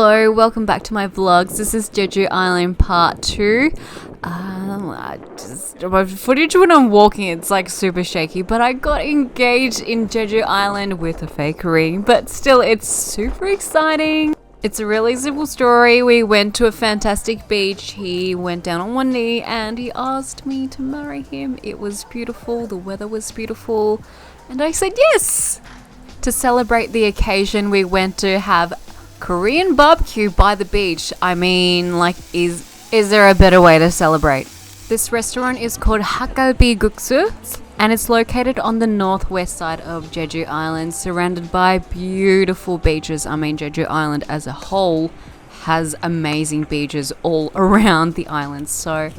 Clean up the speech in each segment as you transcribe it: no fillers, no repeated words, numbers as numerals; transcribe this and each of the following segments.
Hello, welcome back to my vlogs. This is Jeju Island part 2. My footage when I'm walking, it's like super shaky, but I got engaged in Jeju Island with a fake ring, but still it's super exciting. It's a really simple story. We went to a fantastic beach. He went down on one knee and he asked me to marry him. It was beautiful, the weather was beautiful, and I said yes! To celebrate the occasion, we went to have Korean barbecue by the beach. I mean, like, is there a better way to celebrate? This restaurant is called Hagalbi Guksu, and it's located on the northwest side of Jeju Island, surrounded by beautiful beaches. I mean, Jeju Island as a whole has amazing beaches all around the island. So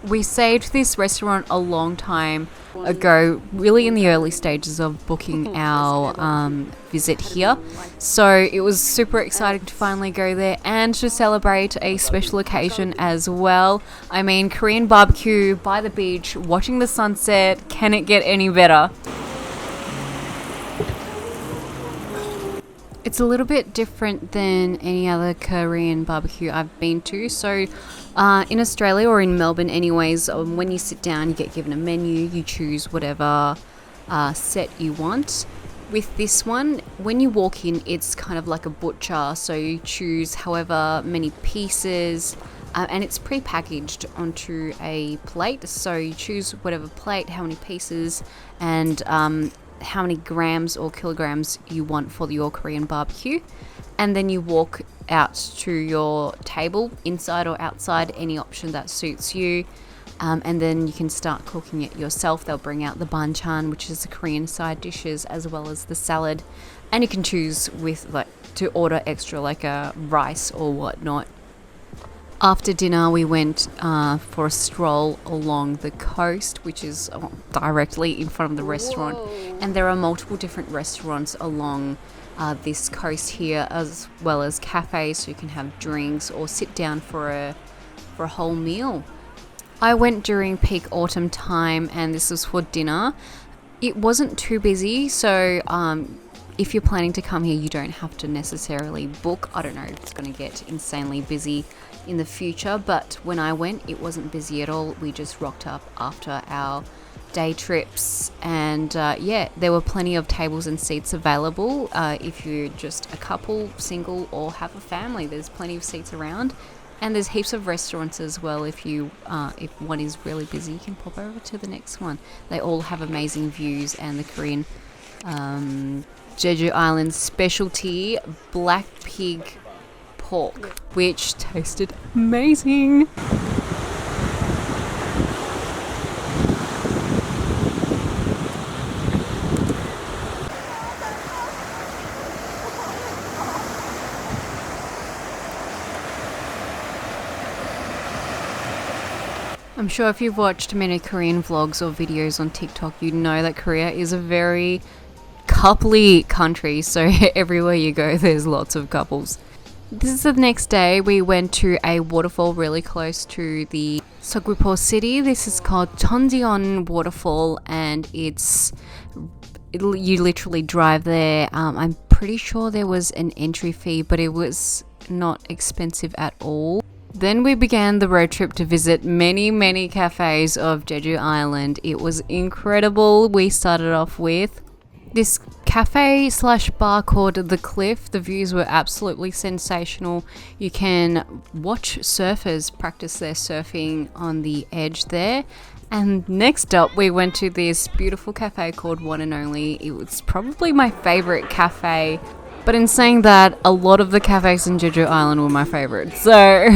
we saved this restaurant a long time ago, really in the early stages of booking our visit here. So it was super exciting to finally go there and to celebrate a special occasion as well. I mean, Korean barbecue by the beach, watching the sunset, can it get any better? It's a little bit different than any other Korean barbecue I've been to. So in Australia, or in Melbourne anyways, when you sit down you get given a menu, you choose whatever set you want. With this one, when you walk in, it's kind of like a butcher, so you choose however many pieces, and it's pre-packaged onto a plate, so you choose whatever plate, how many pieces, and how many grams or kilograms you want for your Korean barbecue, and then you walk out to your table, inside or outside, any option that suits you, and then you can start cooking it yourself. They'll bring out the banchan, which is the Korean side dishes, as well as the salad, and you can choose with to order extra like a rice or whatnot. After dinner, we went for a stroll along the coast, which is directly in front of the restaurant. And there are multiple different restaurants along this coast here, as well as cafes, so you can have drinks or sit down for a whole meal. I went during peak autumn time, and this was for dinner. It wasn't too busy, so if you're planning to come here, you don't have to necessarily book. I don't know if it's going to get insanely busy in the future, but when I went, it wasn't busy at all. We just rocked up after our day trips, and yeah, there were plenty of tables and seats available. If you're just a couple, single, or have a family, there's plenty of seats around, and there's heaps of restaurants as well. If one is really busy, you can pop over to the next one. They all have amazing views, and the Korean Jeju Island specialty black pig pork, which tasted amazing. I'm sure if you've watched many Korean vlogs or videos on TikTok, you know that Korea is a very coupley country, so everywhere you go there's lots of couples. This is the next day. We went to a waterfall really close to the Seogwipo city. This is called Cheonjiyeon Waterfall, and you literally drive there. I'm pretty sure there was an entry fee, but it was not expensive at all. Then we began the road trip to visit many cafes of Jeju Island. It was incredible. We started off with this cafe / bar called The Cliff. The views were absolutely sensational. You can watch surfers practice their surfing on the edge there. And next up, we went to this beautiful cafe called One and Only. It was probably my favorite cafe. But in saying that, a lot of the cafes in Jeju Island were my favorite. So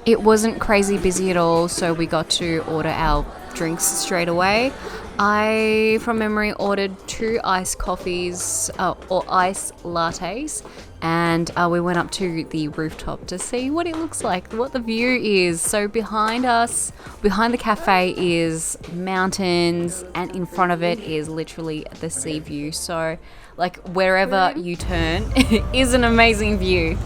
it wasn't crazy busy at all, so we got to order our drinks straight away. I, from memory, ordered 2 iced coffees or iced lattes, and we went up to the rooftop to see what it looks like, what the view is. So behind us, behind the cafe, is mountains, and in front of it is literally the sea view. So like wherever you turn is an amazing view.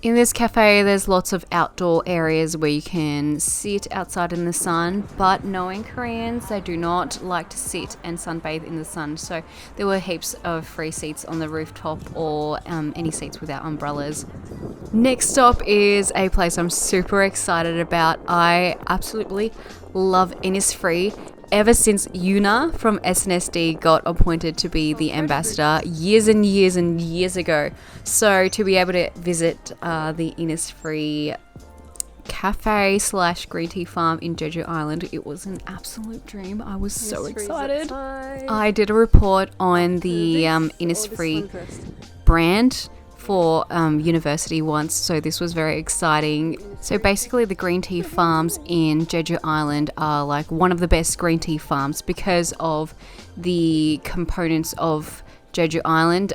In this cafe, there's lots of outdoor areas where you can sit outside in the sun, but knowing Koreans, they do not like to sit and sunbathe in the sun. So there were heaps of free seats on the rooftop or any seats without umbrellas. Next stop is a place I'm super excited about. I absolutely love Innisfree. Ever since Yuna from SNSD got appointed to be the ambassador years and years and years ago. So to be able to visit the Innisfree cafe / green tea farm in Jeju Island, it was an absolute dream. I was so excited. I did a report on the Innisfree brand for university once, so this was very exciting. So basically the green tea farms in Jeju Island are like one of the best green tea farms because of the components of Jeju Island.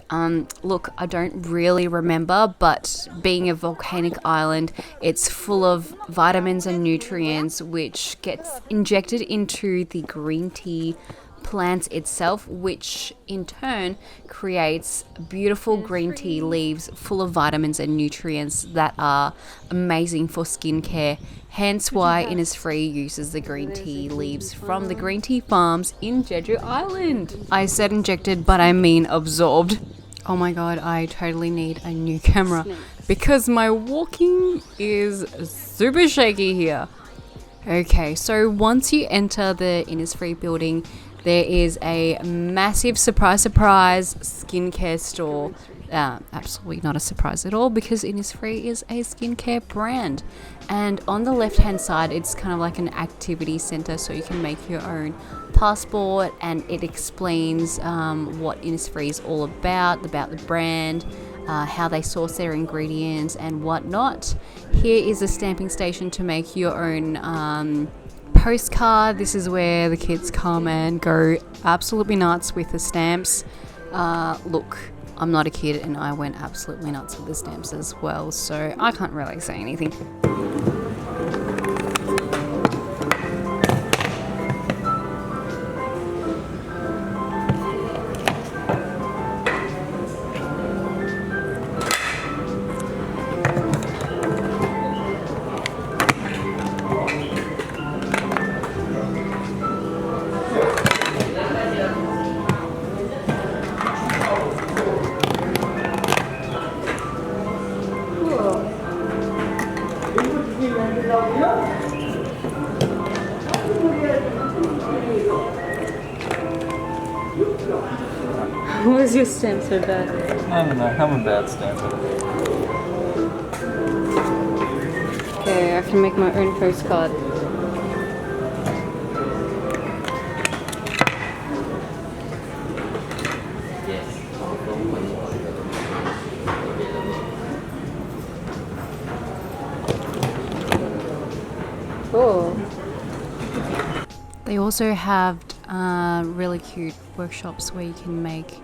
Look, I don't really remember, but being a volcanic island, it's full of vitamins and nutrients which gets injected into the green tea plant itself, which in turn creates beautiful green tea leaves full of vitamins and nutrients that are amazing for skincare. Hence why Innisfree uses the green tea leaves from the green tea farms in Jeju Island. I said injected, but I mean absorbed. Oh my god, I totally need a new camera because my walking is super shaky here. Okay, so once you enter the Innisfree building, there is a massive surprise skincare store. Absolutely not a surprise at all because Innisfree is a skincare brand. And on the left hand side, it's kind of like an activity center, so you can make your own passport, and it explains what Innisfree is all about the brand, how they source their ingredients and whatnot. Here is a stamping station to make your own postcard. This is where the kids come and go absolutely nuts with the stamps. Look, I'm not a kid and I went absolutely nuts with the stamps as well, so I can't really say anything. Why is your stamp so bad? I don't know, I'm a bad stamper. Okay, I can make my own postcard. Oh. They also have really cute workshops where you can make,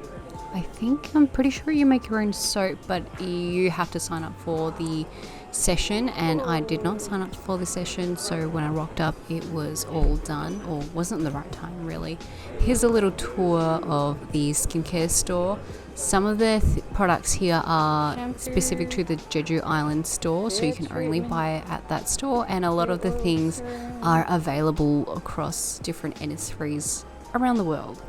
I'm pretty sure you make your own soap, but you have to sign up for the session, and I did not sign up for the session, so when I rocked up it was all done, or wasn't the right time really. Here's a little tour of the skincare store. Some of the products here are specific to the Jeju Island store, so you can only buy it at that store, and a lot of the things are available across different Innisfrees around the world.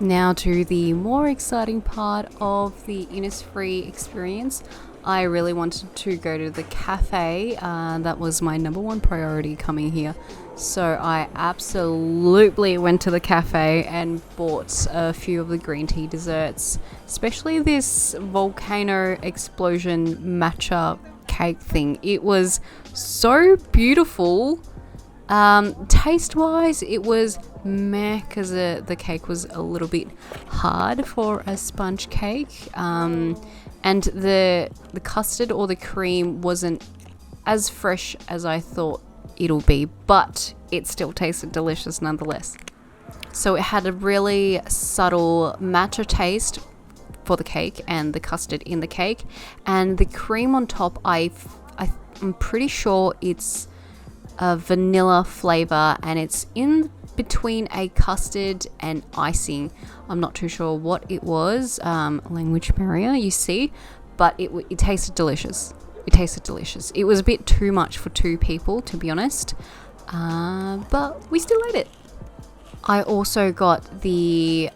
Now to the more exciting part of the Innisfree experience. I really wanted to go to the cafe. That was my number one priority coming here. So I absolutely went to the cafe and bought a few of the green tea desserts, especially this volcano explosion matcha cake thing. It was so beautiful. Taste wise, it was meh because the cake was a little bit hard for a sponge cake, and the custard or the cream wasn't as fresh as I thought it'll be, but it still tasted delicious nonetheless. So it had a really subtle matcha taste for the cake and the custard in the cake, and the cream on top, I'm pretty sure it's a vanilla flavor, and it's in between a custard and icing. I'm not too sure what it was. Language barrier, you see, but it tasted delicious. It tasted delicious. It was a bit too much for 2 people, to be honest, but we still ate it. I also got the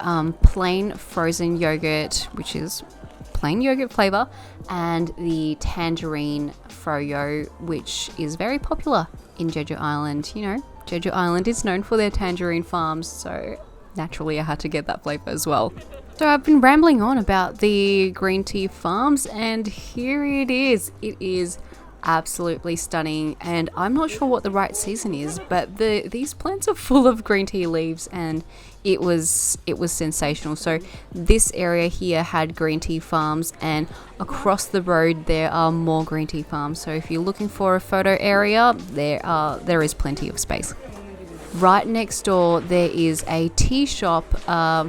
plain frozen yogurt, which is plain yogurt flavor, and the tangerine froyo, which is very popular in Jeju Island. You know, Jeju Island is known for their tangerine farms, so naturally I had to get that flavor as well. So I've been rambling on about the green tea farms, and here it is. It is absolutely stunning, and I'm not sure what the right season is, but these plants are full of green tea leaves, and it was sensational. So this area here had green tea farms, and across the road there are more green tea farms. So if you're looking for a photo area, there is plenty of space. Right next door there is a tea shop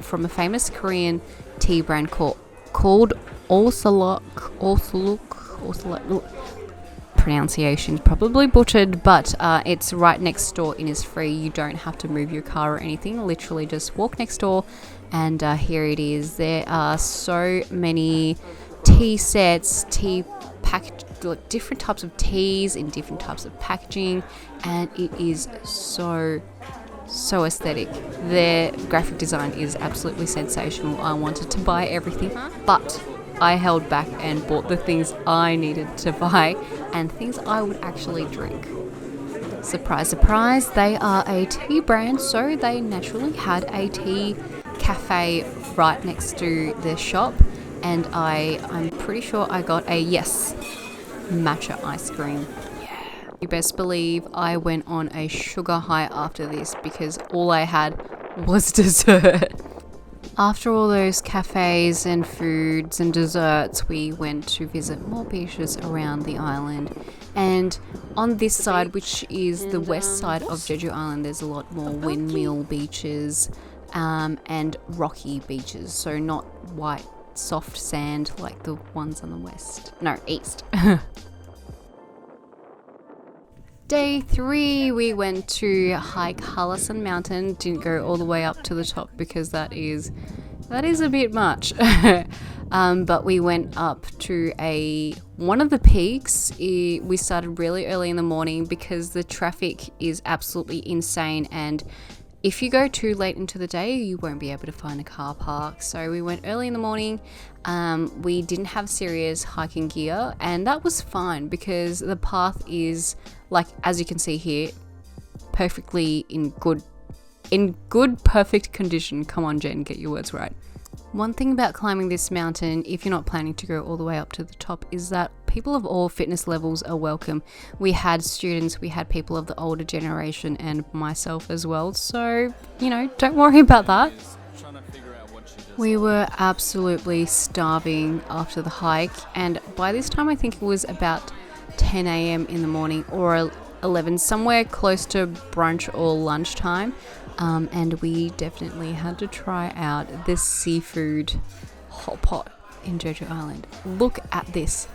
from a famous Korean tea brand called Osulloc. Pronunciation probably butchered, but it's right next door. Innisfree. You don't have to move your car or anything, literally just walk next door, and here it is. There are so many tea sets, tea packaged, like different types of teas in different types of packaging, and it is so aesthetic. Their graphic design is absolutely sensational. I wanted to buy everything, but I held back and bought the things I needed to buy and things I would actually drink. Surprise, surprise, they are a tea brand, so they naturally had a tea cafe right next to their shop, and I'm pretty sure I got a matcha ice cream. You best believe I went on a sugar high after this because all I had was dessert. After all those cafes and foods and desserts, we went to visit more beaches around the island. And on this side, which is the west side of Jeju Island, there's a lot more windmill beaches and rocky beaches. So not white, soft sand like the ones on the east. Day 3, we went to hike Hallasan Mountain. Didn't go all the way up to the top because that is a bit much. But we went up to one of the peaks. We started really early in the morning because the traffic is absolutely insane, and if you go too late into the day, you won't be able to find a car park. So we went early in the morning. We didn't have serious hiking gear, and that was fine because the path is, like, as you can see here, perfectly in good, perfect condition. Come on, Jen, get your words right. One thing about climbing this mountain, if you're not planning to go all the way up to the top, is that people of all fitness levels are welcome. We had students, we had people of the older generation, and myself as well. So, don't worry about that. We were absolutely starving after the hike, and by this time I think it was about 10 a.m. in the morning or 11, somewhere close to brunch or lunchtime. And we definitely had to try out this seafood hot pot in Jeju Island. Look at this.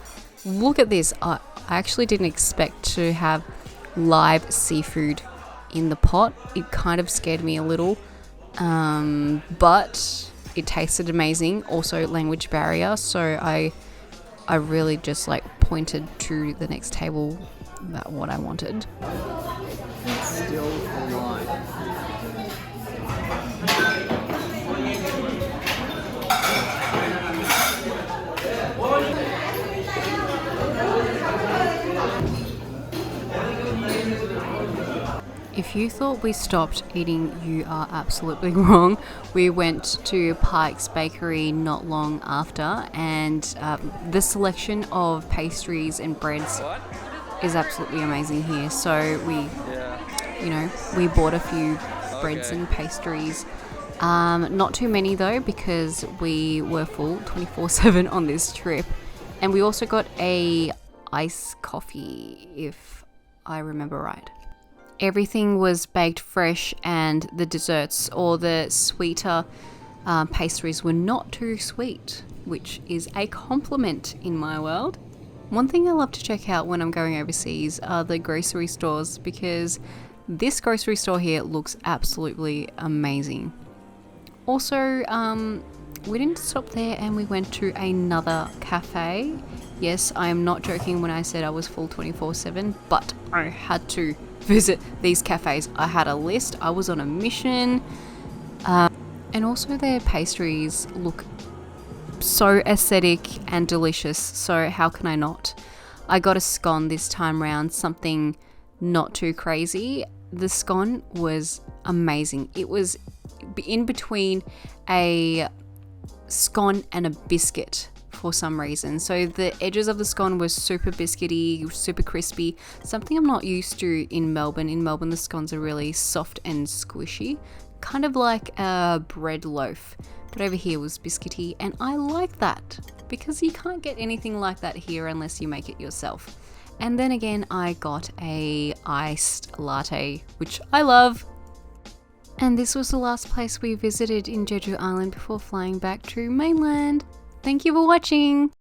I actually didn't expect to have live seafood in the pot. It kind of scared me a little, but it tasted amazing. Also language barrier, so I really just pointed to the next table about what I wanted. It's still alive. If you thought we stopped eating, you are absolutely wrong. We went to Pike's Bakery not long after, and the selection of pastries and breads is absolutely amazing here. So we bought a few breads and pastries. Not too many though, because we were full 24/7 on this trip. And we also got a iced coffee, if I remember right. everything was baked fresh, and the desserts or the sweeter pastries were not too sweet, which is a compliment in my world. One thing I love to check out when I'm going overseas are the grocery stores, because this grocery store here looks absolutely amazing. Also, we didn't stop there and we went to another cafe. Yes, I am not joking when I said I was full 24/7, but I had to visit these cafes. I had a list, I was on a mission. And also their pastries look so aesthetic and delicious, so how can I not? I got a scone this time round, something not too crazy. The scone was amazing. It was in between a scone and a biscuit for some reason. So the edges of the scone was super biscuity, super crispy, something I'm not used to in Melbourne. In Melbourne, the scones are really soft and squishy, kind of like a bread loaf, but over here was biscuity, and I like that because you can't get anything like that here unless you make it yourself. And then again, I got a iced latte, which I love. And this was the last place we visited in Jeju Island before flying back to mainland. Thank you for watching.